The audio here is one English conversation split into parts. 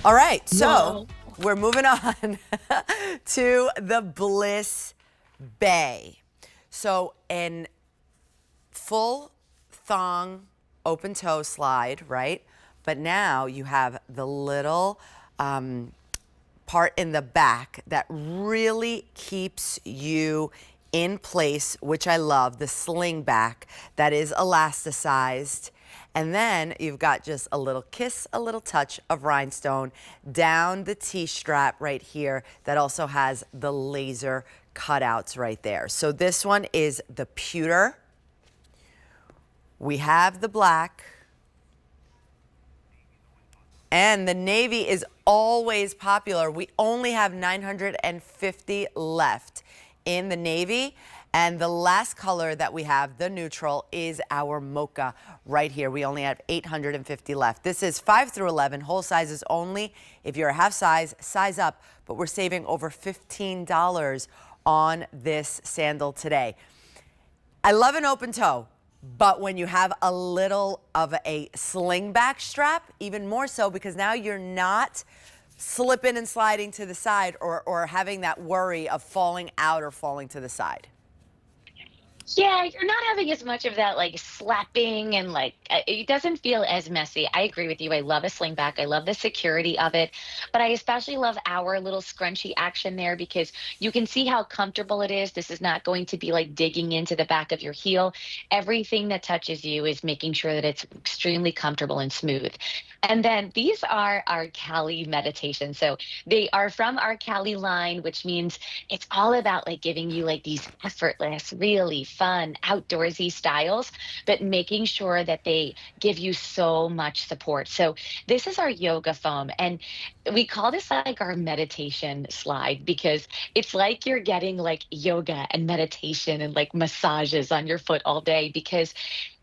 All right, so Whoa. we're moving on to the Bliss Bay. So, in full thong open toe slide, right? But now you have the little part in the back that really keeps you in place, which I love, the slingback that is elasticized. And then you've got just a little kiss, a little touch of rhinestone down the T-strap right here that also has the laser cutouts right there. So this one is the pewter. We have the black. And the navy is always popular. We only have 950 left in the navy. And the last color that we have, the neutral, is our mocha right here. We only have 850 left. This is 5 through 11, whole sizes only. If you're a half size, size up. But we're saving over $15 on this sandal today. I love an open toe. But when you have a little of a slingback strap, even more so, because now you're not slipping and sliding to the side or having that worry of falling out or falling to the side. Yeah, you're not having as much of that like slapping and like it doesn't feel as messy. I agree with you. I love a slingback. I love the security of it, but I especially love our little scrunchy action there because you can see how comfortable it is. This is not going to be like digging into the back of your heel. Everything that touches you is making sure that it's extremely comfortable and smooth. And then these are our Cali meditations. So they are from our Cali line, which means it's all about like giving you like these effortless, really fun, outdoorsy styles, but making sure that they give you so much support. So this is our yoga foam, and we call this like our meditation slide because it's like you're getting like yoga and meditation and like massages on your foot all day because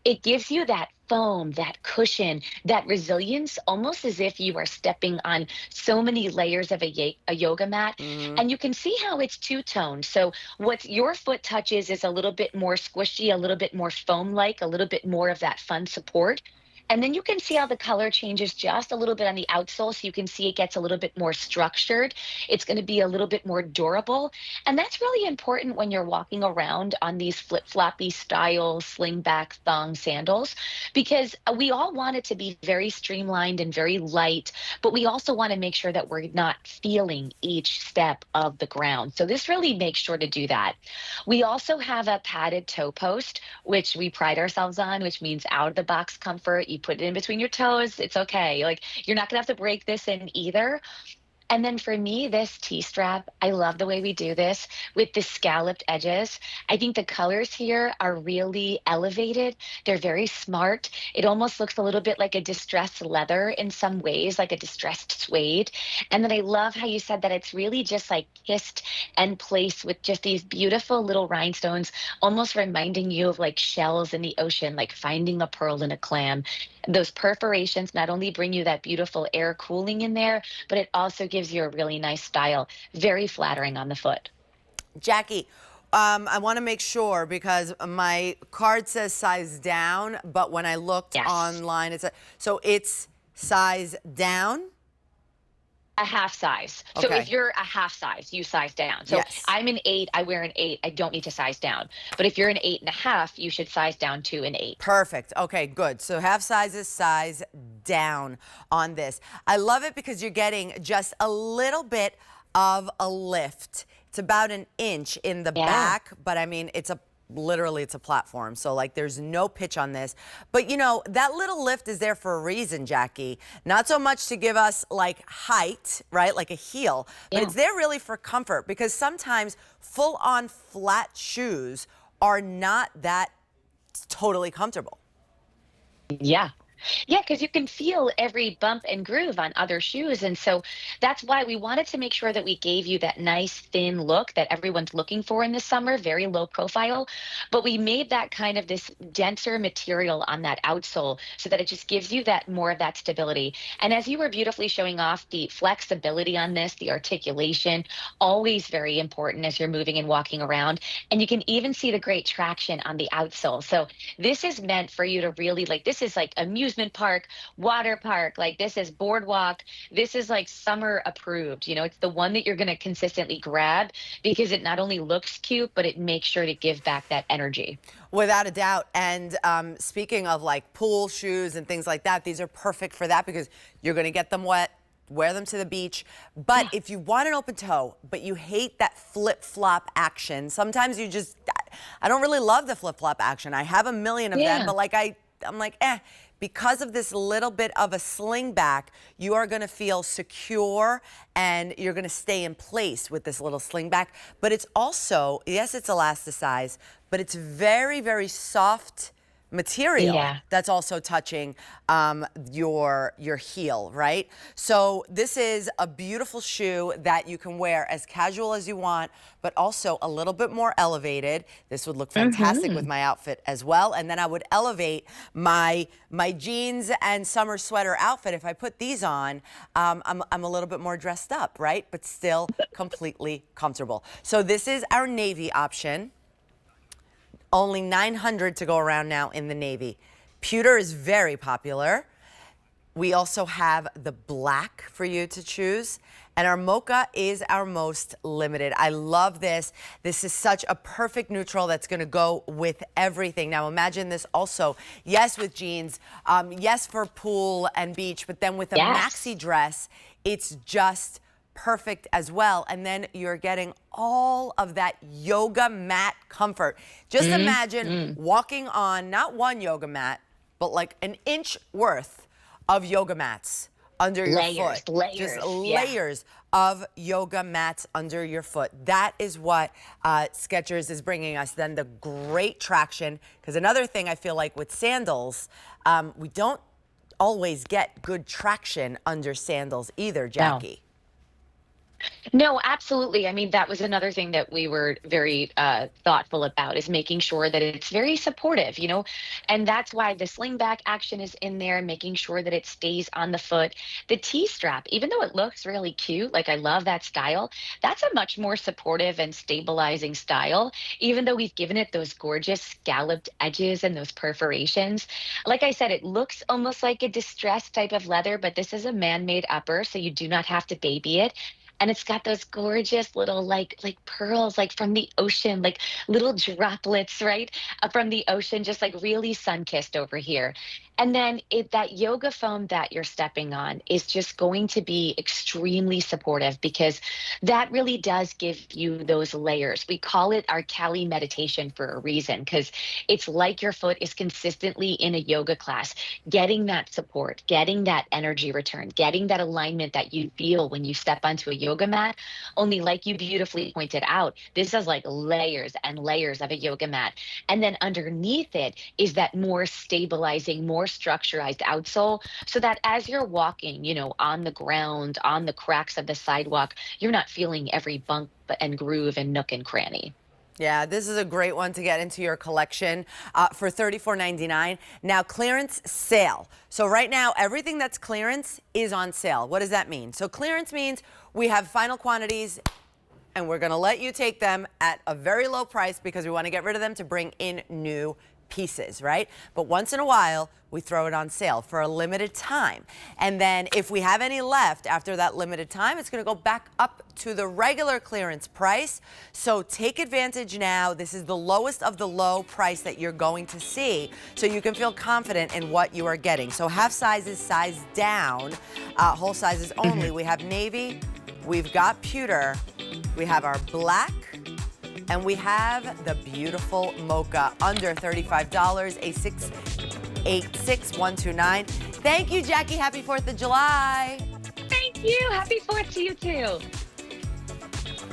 it gives you that foam, that cushion, that resilience, almost as if you are stepping on so many layers of a yoga mat. Mm-hmm. And you can see how it's two-toned. So what your foot touches is a little bit more squishy, a little bit more foam-like, a little bit more of that fun support. And then you can see how the color changes just a little bit on the outsole. So you can see it gets a little bit more structured. It's going to be a little bit more durable. And that's really important when you're walking around on these flip-floppy style slingback thong sandals, because we all want it to be very streamlined and very light, but we also want to make sure that we're not feeling each step of the ground. So this really makes sure to do that. We also have a padded toe post, which we pride ourselves on, which means out of the box comfort. You put it in between your toes, it's okay. Like you're not gonna have to break this in either. And then for me, this T-strap, I love the way we do this with the scalloped edges. I think the colors here are really elevated. They're very smart. It almost looks a little bit like a distressed leather in some ways, like a distressed suede. And then I love how you said that it's really just like kissed and placed with just these beautiful little rhinestones, almost reminding you of like shells in the ocean, like finding a pearl in a clam. Those perforations not only bring you that beautiful air cooling in there, but it also gives you a really nice style. Very flattering on the foot. Jackie, I want to make sure because my card says size down, but when I looked Yes. online, so it's size down. A half size. So if Okay. you're a half size, you size down. So Yes. I'm an 8, I wear an 8, I don't need to size down. But if you're an 8.5, you should size down to an 8. Perfect. Okay, good. So half sizes size down on this. I love it because you're getting just a little bit of a lift. It's about an inch in the Yeah. back, but I mean, literally it's a platform. So like there's no pitch on this. But you know, that little lift is there for a reason, Jackie. Not so much to give us like height, right? Like a heel, but Yeah. it's there really for comfort because sometimes full on flat shoes are not that totally comfortable. Yeah. Yeah, because you can feel every bump and groove on other shoes. And so that's why we wanted to make sure that we gave you that nice thin look that everyone's looking for in the summer, very low profile. But we made that kind of this denser material on that outsole so that it just gives you that more of that stability. And as you were beautifully showing off, the flexibility on this, the articulation, always very important as you're moving and walking around. And you can even see the great traction on the outsole. So this is meant for you to really like, this is like a music amusement park, water park. Like this is boardwalk. This is like summer approved. You know, it's the one that you're going to consistently grab because it not only looks cute, but it makes sure to give back that energy. Without a doubt. And speaking of like pool shoes and things like that, these are perfect for that because you're going to get them wet, wear them to the beach. But if you want an open toe, but you hate that flip-flop action, sometimes you just, I don't really love the flip-flop action. I have a million of them, but like I'm like, because of this little bit of a sling back, you are going to feel secure and you're going to stay in place with this little sling back. But it's also, yes, it's elasticized, but it's very, very soft material that's also touching your heel, right? So this is a beautiful shoe that you can wear as casual as you want, but also a little bit more elevated. This would look fantastic with my outfit as well. And then I would elevate my jeans and summer sweater outfit. If I put these on, I'm a little bit more dressed up, right? But still completely comfortable. So this is our navy option. Only 900 to go around now in the navy. Pewter is very popular. We also have the black for you to choose. And our mocha is our most limited. I love this. This is such a perfect neutral that's gonna go with everything. Now imagine this also, yes, with jeans, yes, for pool and beach, but then with a maxi dress, it's just perfect as well. And then you're getting all of that yoga mat comfort. Just imagine walking on not one yoga mat, but like an inch worth of yoga mats under your foot. Just layers of yoga mats under your foot. That is what Skechers is bringing us. Then the great traction, because another thing I feel like with sandals, we don't always get good traction under sandals either, Jackie. No, absolutely. I mean, that was another thing that we were very thoughtful about is making sure that it's very supportive, you know, and that's why the sling back action is in there, making sure that it stays on the foot. The T-strap, even though it looks really cute, like I love that style, that's a much more supportive and stabilizing style, even though we've given it those gorgeous scalloped edges and those perforations. Like I said, it looks almost like a distressed type of leather, but this is a man-made upper, so you do not have to baby it. And it's got those gorgeous little like pearls like from the ocean, like little droplets, right? From the ocean, just like really sun-kissed over here. And then that yoga foam that you're stepping on is just going to be extremely supportive because that really does give you those layers. We call it our Cali meditation for a reason because it's like your foot is consistently in a yoga class, getting that support, getting that energy return, getting that alignment that you feel when you step onto a yoga mat. Only like you beautifully pointed out, this is like layers and layers of a yoga mat. And then underneath it is that more stabilizing, more structurized outsole so that as you're walking, you know, on the ground, on the cracks of the sidewalk, you're not feeling every bump and groove and nook and cranny. Yeah, this is a great one to get into your collection for $34.99. Now, clearance sale. So right now, everything that's clearance is on sale. What does that mean? So clearance means we have final quantities and we're going to let you take them at a very low price because we want to get rid of them to bring in new pieces, right? But once in a while, we throw it on sale for a limited time. And then if we have any left after that limited time, it's going to go back up to the regular clearance price. So take advantage now. This is the lowest of the low price that you're going to see, so you can feel confident in what you are getting. So half sizes, size down, whole sizes only. We have navy, we've got pewter, we have our black, and we have the beautiful mocha under $35, a 686129. Thank you, Jackie. Happy 4th of July. Thank you. Happy 4th to you too.